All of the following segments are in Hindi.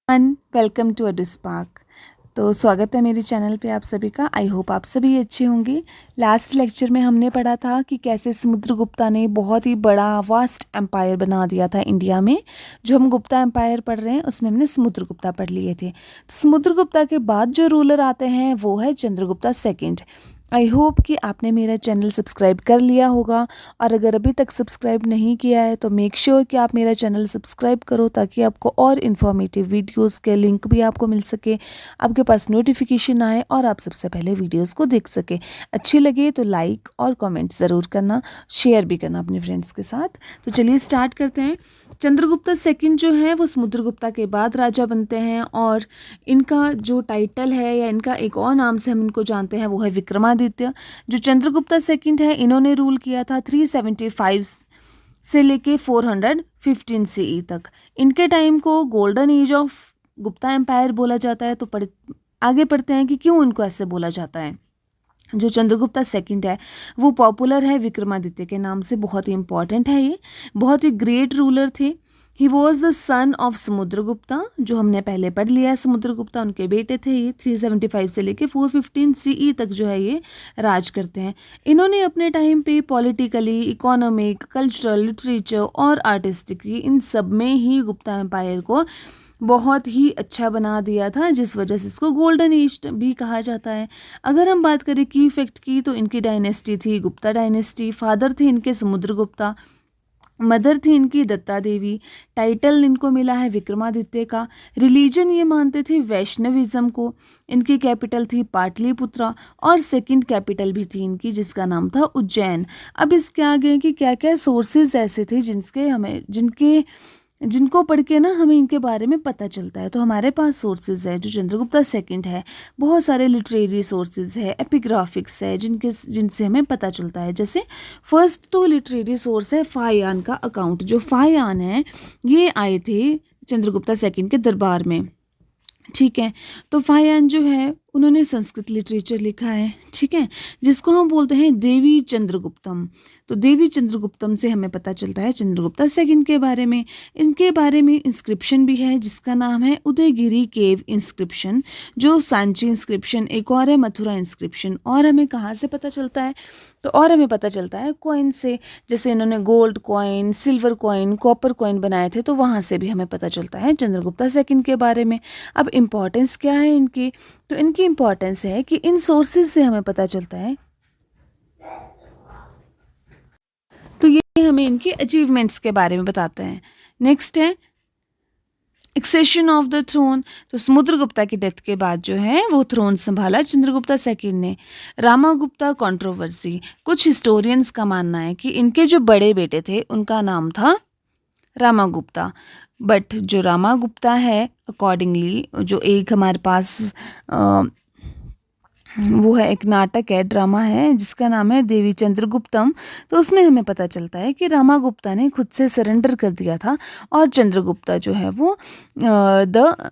Welcome to spark. तो स्वागत है मेरे चैनल पे आप सभी का। आई होप आप सभी अच्छे होंगे। लास्ट लेक्चर में हमने पढ़ा था कि कैसे समुद्रगुप्ता ने बहुत ही बड़ा वास्ट एम्पायर बना दिया था इंडिया में। जो हम गुप्ता एम्पायर पढ़ रहे हैं उसमें हमने समुद्रगुप्ता पढ़ लिए थे। तो समुद्रगुप्ता के बाद जो रूलर आते हैं वो है चंद्रगुप्ता सेकेंड। आई होप कि आपने मेरा चैनल सब्सक्राइब कर लिया होगा, और अगर अभी तक सब्सक्राइब नहीं किया है तो मेक श्योर कि आप मेरा चैनल सब्सक्राइब करो, ताकि आपको और इन्फॉर्मेटिव वीडियोस के लिंक भी आपको मिल सके, आपके पास नोटिफिकेशन आए और आप सबसे पहले वीडियोस को देख सके। अच्छी लगे तो लाइक और कमेंट ज़रूर करना, शेयर भी करना अपने फ्रेंड्स के साथ। तो चलिए स्टार्ट करते हैं। चंद्रगुप्ता सेकंड जो है वो समुद्रगुप्ता के बाद राजा बनते हैं, और इनका जो टाइटल है या इनका एक और नाम से हम इनको जानते हैं वो है विक्रमादित्य। जो चंद्रगुप्ता सेकंड है इन्होंने रूल किया था 375 से लेके 415 सीई तक। इनके टाइम को golden age of Gupta empire बोला जाता है। तो आगे पढ़ते हैं कि क्यों इनको ऐसे बोला जाता है। जो चंद्रगुप्ता सेकंड है वो पॉपुलर है विक्रमादित्य के नाम से, बहुत ही इंपॉर्टेंट है। ये बहुत ही ग्रेट रूलर थे। He was the son of Samudragupta, जो हमने पहले पढ़ लिया है। समुद्रगुप्ता उनके बेटे थे। ये 375 से लेके 415 सीई तक जो है ये राज करते हैं। इन्होंने अपने टाइम पे पॉलिटिकली, इकोनॉमिक, कल्चरल, लिटरेचर और आर्टिस्टिकली इन सब में ही गुप्ता एम्पायर को बहुत ही अच्छा बना दिया था, जिस वजह से इसको गोल्डन एज भी कहा जाता है। अगर हम बात करें की इफेक्ट की, तो इनकी डायनेस्टी थी गुप्ता डायनेस्टी। फादर थे इनके समुद्रगुप्ता, मदर थी इनकी दत्ता देवी। टाइटल इनको मिला है विक्रमादित्य का। रिलीजन ये मानते थे वैष्णविज्म को। इनकी कैपिटल थी पाटलिपुत्रा, और सेकंड कैपिटल भी थी इनकी जिसका नाम था उज्जैन। अब इसके आगे कि क्या क्या सोर्सेज ऐसे थे जिनको पढ़ के ना हमें इनके बारे में पता चलता है। तो हमारे पास सोर्सेज है जो चंद्रगुप्ता सेकंड है, बहुत सारे लिटरेरी सोर्सेज है, एपिग्राफिक्स है जिनसे हमें पता चलता है। जैसे फर्स्ट तो लिटरेरी सोर्स है फाहियान का अकाउंट। जो फाहियान है ये आए थे चंद्रगुप्ता सेकंड के दरबार में, ठीक है। तो फाहियान जो है उन्होंने संस्कृत लिटरेचर लिखा है, ठीक है, जिसको हम बोलते हैं देवी चंद्रगुप्तम। तो देवी चंद्रगुप्तम से हमें पता चलता है चंद्रगुप्ता सेकंड के बारे में। इनके बारे में इंस्क्रिप्शन भी है जिसका नाम है उदयगिरी केव इंस्क्रिप्शन, जो सांची इंस्क्रिप्शन। एक और है मथुरा इंस्क्रिप्शन। और हमें कहाँ से पता चलता है, तो और हमें पता चलता है कॉइन से। जैसे इन्होंने gold coin, silver coin, copper coin बनाए थे, तो वहाँ से भी हमें पता चलता है चंद्रगुप्ता सेकंड के बारे में। अब इम्पॉर्टेंस क्या है इनकी, तो इनकी इम्पॉर्टेंस है कि इन सोर्सेज से हमें पता चलता है। तो ये हमें इनकी अचीवमेंट्स के बारे में बताते हैं। नेक्स्ट है एक्सेशन ऑफ द थ्रोन। तो समुद्रगुप्ता की डेथ के बाद जो है वो थ्रोन संभाला चंद्रगुप्ता सेकंड ने। रामागुप्ता कंट्रोवर्सी। कुछ हिस्टोरियंस का मानना है कि इनके जो बड़े बेटे थे उनका नाम था रामागुप्ता, बट जो रामागुप्ता है अकॉर्डिंगली जो एक हमारे पास वो है, एक नाटक है, ड्रामा है जिसका नाम है देवी चंद्रगुप्तम। तो उसमें हमें पता चलता है कि रामागुप्ता ने खुद से सरेंडर कर दिया था, और चंद्रगुप्ता जो है वो द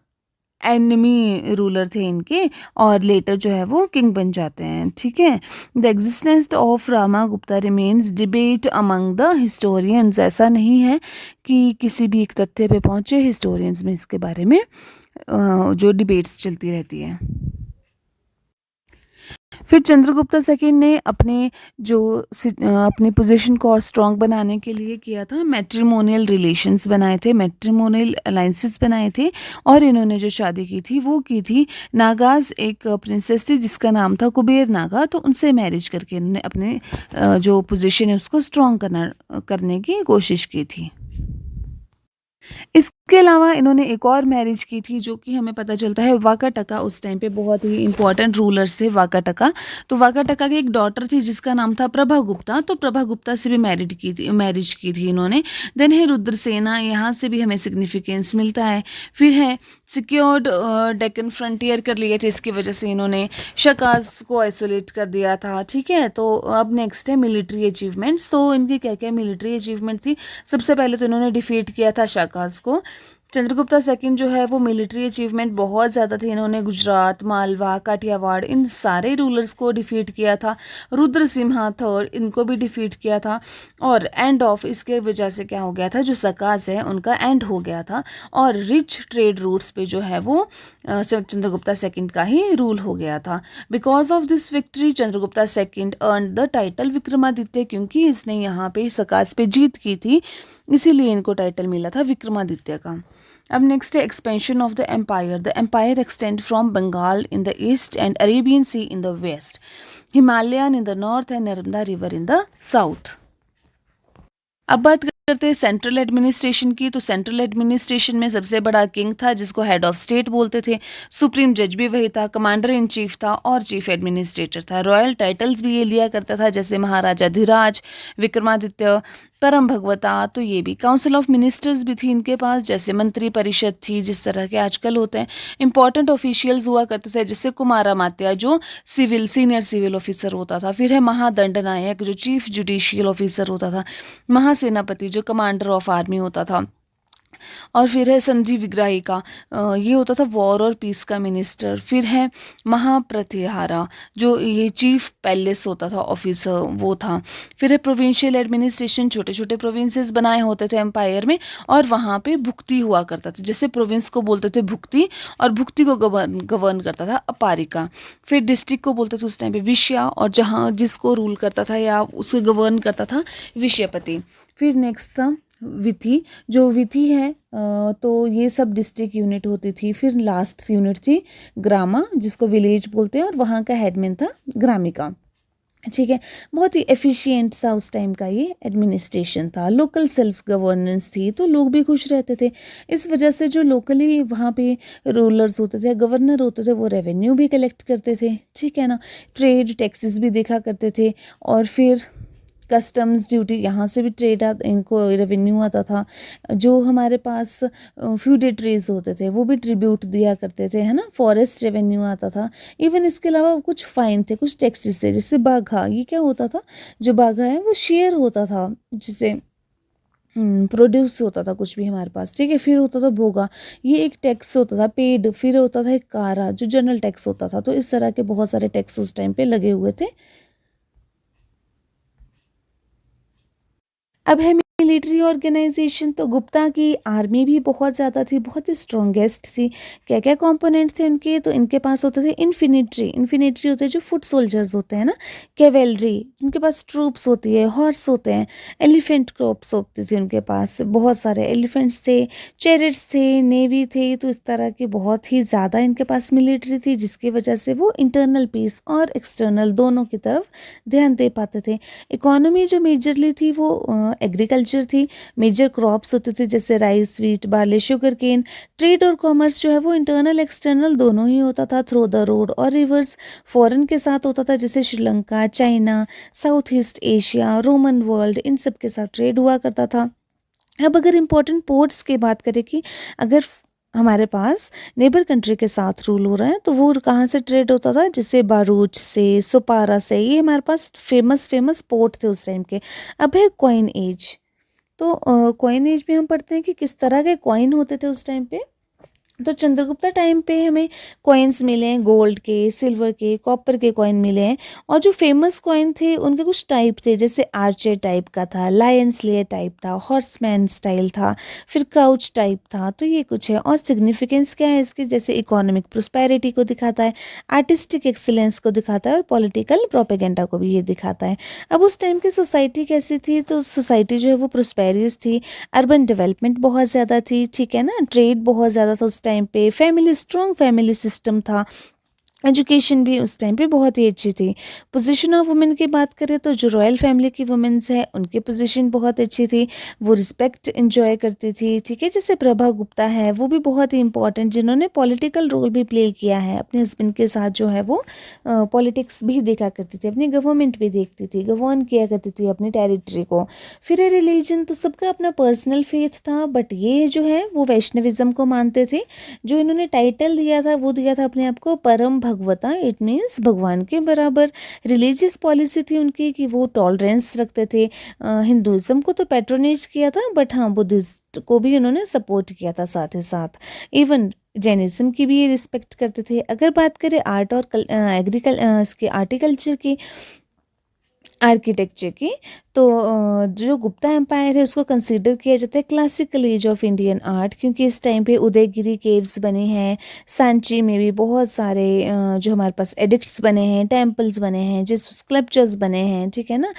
एनिमी रूलर थे इनके, और लेटर जो है वो किंग बन जाते हैं, ठीक है। The existence of Ramagupta remains debate among the historians. ऐसा नहीं है कि किसी भी एक तथ्य पे पहुंचे, हिस्टोरियंस में इसके बारे में जो डिबेट्स चलती रहती है। फिर चंद्रगुप्ता सेकंड ने अपनी पोजीशन को और स्ट्रॉन्ग बनाने के लिए किया था, मैट्रिमोनियल रिलेशंस बनाए थे, मैट्रिमोनियल अलाइंसेस बनाए थे। और इन्होंने जो शादी की थी वो की थी नागाज एक प्रिंसेस थी जिसका नाम था कुबेर नागा। तो उनसे मैरिज करके इन्होंने अपने जो पोजीशन है उसको स्ट्रॉन्ग करने की कोशिश की थी। इसके अलावा इन्होंने एक और मैरिज की थी जो कि हमें पता चलता है वाकाटका। उस टाइम पे बहुत ही इंपॉर्टेंट रूलर्स थे वाकाटका। तो वाकाटका की एक डॉटर थी जिसका नाम था प्रभा गुप्ता। तो प्रभा गुप्ता से भी मैरिज की थी इन्होंने। देन है रुद्रसेना, यहाँ से भी हमें सिग्निफिकेंस मिलता है। फिर है सिक्योर्ड डेक्कन फ्रंटियर कर लिए थे, इसकी वजह से इन्होंने शकाज को आइसोलेट कर दिया था, ठीक है। तो अब नेक्स्ट है मिलिट्री अचीवमेंट्स। तो इनकी क्या क्या मिलिट्री अचीवमेंट थी। सबसे पहले तो इन्होंने डिफीट किया था शकाज को, चंद्रगुप्ता सेकंड जो है वो मिलिट्री अचीवमेंट बहुत ज़्यादा थे। इन्होंने गुजरात, मालवा, काठियावाड़ इन सारे रूलर्स को डिफीट किया था। रुद्र सिम्हा थर्ड इनको भी डिफीट किया था। और एंड ऑफ इसके वजह से क्या हो गया था, जो सकाज है उनका एंड हो गया था और रिच ट्रेड रूट्स पे जो है वो चंद्रगुप्ता सेकंड का ही रूल हो गया था। Because of this victory Chandragupta second earn the title Vikramaditya, क्योंकि इसने यहाँ पे सकाज पे जीत की थी इसीलिए इनको टाइटल मिला था विक्रमादित्य का। अब नेक्स्ट है expansion of the empire. The empire extend from Bengal in the east and Arabian sea in the west, Himalayan in the north and Narmada river in the south. अब बात करते हैं सेंट्रल एडमिनिस्ट्रेशन की। तो सेंट्रल एडमिनिस्ट्रेशन में सबसे बड़ा किंग था जिसको हेड ऑफ स्टेट बोलते थे। सुप्रीम जज भी वही था, कमांडर इन चीफ था और चीफ एडमिनिस्ट्रेटर था। रॉयल टाइटल्स भी ये लिया करता था जैसे महाराजा धीराज, विक्रमादित्य, परम भगवता। तो ये भी काउंसिल ऑफ मिनिस्टर्स भी थी इनके पास, जैसे मंत्री परिषद थी जिस तरह के आजकल होते हैं। इंपॉर्टेंट ऑफिशियल्स हुआ करते थे जैसे कुमारामात्या जो सीनियर सिविल ऑफिसर होता था। फिर है महादंड नायक जो चीफ जुडिशियल ऑफिसर होता था। महासेनापति जो कमांडर ऑफ आर्मी होता था। और फिर है संधि विग्राहिका, ये होता था वॉर और पीस का मिनिस्टर। फिर है महाप्रतिहारा जो ये चीफ पैलेस होता था ऑफिसर वो था। फिर है प्रोविंशियल एडमिनिस्ट्रेशन, छोटे छोटे प्रोविंसेस बनाए होते थे एम्पायर में और वहाँ पे भुक्ति हुआ करता था। जैसे प्रोविंस को बोलते थे भुक्ति और भुक्ति को गवर्न करता था अपारिका। फिर डिस्ट्रिक्ट को बोलते थे उस टाइम पे विषया और जहाँ जिसको रूल करता था या उसे गवर्न करता था विषयपति। फिर नेक्स्ट था विधि। जो विधि है तो ये सब डिस्ट्रिक्ट यूनिट होती थी। फिर लास्ट यूनिट थी ग्रामा जिसको विलेज बोलते हैं और वहाँ का हेडमैन था ग्रामिका। ठीक है, बहुत ही एफिशिएंट सा उस टाइम का ये एडमिनिस्ट्रेशन था। लोकल सेल्फ गवर्नेंस थी तो लोग भी खुश रहते थे। इस वजह से जो लोकली वहाँ पे रूलर्स होते थे, गवर्नर होते थे, वो रेवेन्यू भी कलेक्ट करते थे। ठीक है ना, ट्रेड टैक्सेस भी देखा करते थे और फिर कस्टम्स ड्यूटी यहाँ से भी इनको रेवेन्यू आता था। जो हमारे पास फ्यूडेटरीज होते थे वो भी ट्रिब्यूट दिया करते थे, है ना। फॉरेस्ट रेवेन्यू आता था। इवन इसके अलावा कुछ फाइन थे, कुछ टैक्सेस थे। जैसे बाघा, ये क्या होता था, जो बाघा है वो शेयर होता था जिसे प्रोड्यूस होता था कुछ भी हमारे पास। ठीक है, फिर होता था भोगा, ये एक टैक्स होता था पेड। फिर होता था एक कारा जो जनरल टैक्स होता था। तो इस तरह के बहुत सारे टैक्स उस टाइम पे लगे हुए थे। अब है मिलिट्री ऑर्गेनाइजेशन। तो गुप्ता की आर्मी भी बहुत ज़्यादा थी, बहुत ही स्ट्रॉन्गेस्ट थी। क्या क्या कंपोनेंट थे उनके, तो इनके पास होते थे इन्फिनिट्री होते हैं जो फुट सोल्जर्स होते हैं ना। कैवेलरी जिनके पास ट्रूप्स होती है, हॉर्स होते हैं। एलिफेंट क्रॉप्स होती थी उनके पास, बहुत सारे एलिफेंट्स थे। चैरिट्स थे, नेवी थे। तो इस तरह की बहुत ही ज़्यादा इनके पास मिलिट्री थी जिसकी वजह से वो इंटरनल पीस और एक्सटर्नल दोनों की तरफ ध्यान दे पाते थे। इकोनॉमी जो मेजरली थी वो एग्रीकल्चर थी। मेजर क्रॉप्स होते थे जैसे rice, wheat, barley, sugarcane. Trade और कॉमर्स जो है वो इंटरनल एक्सटर्नल दोनों ही होता था थ्रू द रोड और रिवर्स। फॉरेन के साथ होता था जैसे Sri Lanka, China, South East Asia, Roman world, इन सब के साथ ट्रेड हुआ करता था। अब अगर इम्पोर्टेंट पोर्ट्स की बात करें कि अगर हमारे पास नेबर कंट्री के साथ रूल हो रहा है तो वो कहाँ से ट्रेड होता था, जैसे बारूच से, सुपारा से। ये हमारे पास फेमस पोर्ट थे उस टाइम के। अब है कॉइन एज। तो कॉइन एज में हम पढ़ते हैं कि किस तरह के कॉइन होते थे उस टाइम पे। तो चंद्रगुप्ता टाइम पे हमें कॉइन्स मिले हैं, गोल्ड के, सिल्वर के, कॉपर के कॉइन मिले हैं। और जो फेमस कॉइन थे उनके कुछ टाइप थे, जैसे आर्चर टाइप का था, लायन स्लेयर टाइप था, हॉर्समैन स्टाइल था, फिर काउच टाइप था। तो ये कुछ है। और सिग्निफिकेंस क्या है इसकी, जैसे इकोनॉमिक प्रोस्पेरिटी को दिखाता है, आर्टिस्टिक एक्सीलेंस को दिखाता है और पॉलिटिकल प्रोपेगेंडा को भी ये दिखाता है। अब उस टाइम की सोसाइटी कैसी थी, तो सोसाइटी जो है वो प्रोस्पेरियस थी। अर्बन डेवलपमेंट बहुत ज़्यादा थी, ठीक है ना। ट्रेड बहुत ज़्यादा था उस टाइम पे। फैमिली, स्ट्रॉन्ग फैमिली सिस्टम था। एजुकेशन भी उस टाइम पे बहुत ही अच्छी थी। पोजीशन ऑफ वुमेन की बात करें तो जो रॉयल फैमिली की वुमेन्स है उनकी पोजीशन बहुत अच्छी थी, वो रिस्पेक्ट एंजॉय करती थी। ठीक है, जैसे प्रभा गुप्ता है वो भी बहुत ही इंपॉर्टेंट, जिन्होंने पॉलिटिकल रोल भी प्ले किया है। अपने हस्बैंड के साथ जो है वो पॉलिटिक्स भी देखा करती थी, अपनी गवर्नमेंट भी देखती थी, गवर्न किया करती थी अपनी टेरिटरी को। फिर है रिलीजन, तो सबका अपना पर्सनल फेथ था, बट ये जो है वो वैष्णविज्म को मानते थे। जो इन्होंने टाइटल दिया था वो दिया था अपने आप को परम भगवता, इट मीन्स भगवान के बराबर। रिलीजियस पॉलिसी थी उनकी कि वो टॉलरेंस रखते थे। हिंदुज़म को तो पैट्रोनेज किया था, बट हाँ बुद्धिस्ट को भी उन्होंने सपोर्ट किया था साथ ही साथ। इवन जैनिज्म की भी ये रिस्पेक्ट करते थे। अगर बात करें आर्ट और इसके आर्टिकल्चर की, आर्किटेक्चर की, तो जो गुप्ता एम्पायर है उसको कंसीडर किया जाता है classical as of Indian art, क्योंकि इस टाइम पे उदयगिरी केव्स बने हैं, सांची में भी बहुत सारे जो हमारे पास एडिक्ट्स बने हैं, टेम्पल्स बने हैं, जिस स्कल्पचर्स बने हैं, ठीक है ना।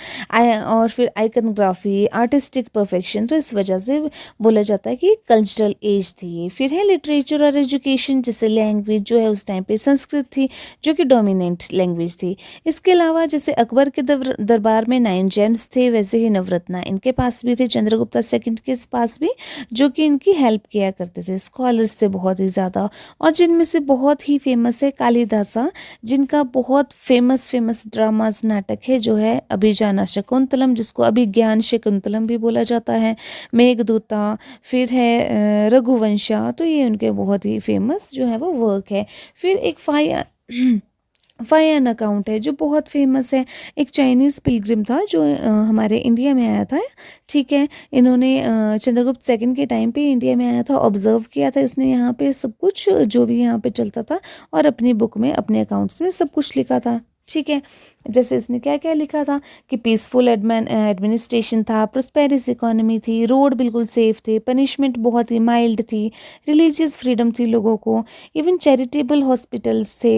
और फिर आइकनग्राफी, आर्टिस्टिक परफेक्शन, तो इस वजह से बोला जाता है कि कल्चरल एज थी ये। फिर है लिटरेचर और एजुकेशन, जैसे लैंग्वेज जो है उस टाइम पे संस्कृत थी, जो कि डोमिनेंट लैंग्वेज थी। इसके अलावा जैसे अकबर के दरबार में 9 जेम्स थे, वैसे ही नवरत्ना इनके पास भी थे, चंद्रगुप्ता सेकंड के पास भी, जो कि इनकी हेल्प किया करते थे। स्कॉलर्स थे बहुत ही ज़्यादा, और जिनमें से बहुत ही फेमस है कालिदासा, जिनका बहुत फेमस ड्रामास नाटक है जो है अभिजाना शकुंतलम, जिसको अभिज्ञान शकुंतलम भी बोला जाता है, मेघदूता, फिर है रघुवंशा, तो ये उनके बहुत ही फेमस जो है वो वर्क है। फिर एक फायन अकाउंट है जो बहुत फेमस है। एक चाइनीज़ पिलग्रिम था जो हमारे इंडिया में आया था, ठीक है। इन्होंने चंद्रगुप्त सेकंड के टाइम पे इंडिया में आया था, ऑब्जर्व किया था इसने यहाँ पे सब कुछ जो भी यहाँ पे चलता था, और अपनी बुक में, अपने अकाउंट्स में सब कुछ लिखा था, ठीक है। जैसे इसने क्या क्या लिखा था कि पीसफुल एडमिनिस्ट्रेशन था, प्रोस्पेरिस इकोनॉमी थी, रोड बिल्कुल सेफ थे, पनिशमेंट बहुत ही माइल्ड थी, रिलीजियस फ्रीडम थी लोगों को, इवन चैरिटेबल हॉस्पिटल्स थे,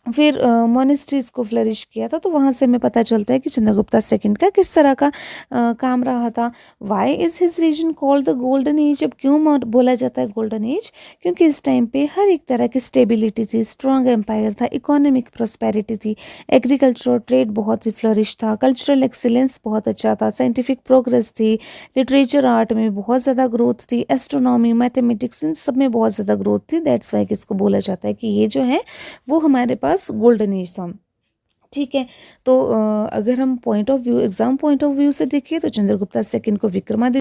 फिर मोनेस्ट्रीज को फ्लरिश किया था। तो वहाँ से हमें पता चलता है कि चंद्रगुप्ता सेकंड का किस तरह का काम रहा था। Why is his reason called the golden age? अब क्यों बोला जाता है गोल्डन एज? क्योंकि इस टाइम पे हर एक तरह की स्टेबिलिटी थी, स्ट्रॉन्ग एम्पायर था, इकोनॉमिक प्रॉस्पेरिटी थी, एग्रीकल्चर और ट्रेड बहुत ही फ्लरिश था, कल्चरल एक्सीलेंस बहुत अच्छा था, साइंटिफिक प्रोग्रेस थी, लिटरेचर आर्ट में बहुत ज़्यादा ग्रोथ थी, एस्ट्रोनॉमी, मैथमेटिक्स, इन सब में बहुत ज़्यादा ग्रोथ थी। दैट्स वाई किसको बोला जाता है कि ये जो है वो हमारे पास गोल्डन एज था, ठीक है। तो अगर हम point of view, exam point of view से देखिए, तो चंद्रगुप्ता सेकंड को विक्रमादित्य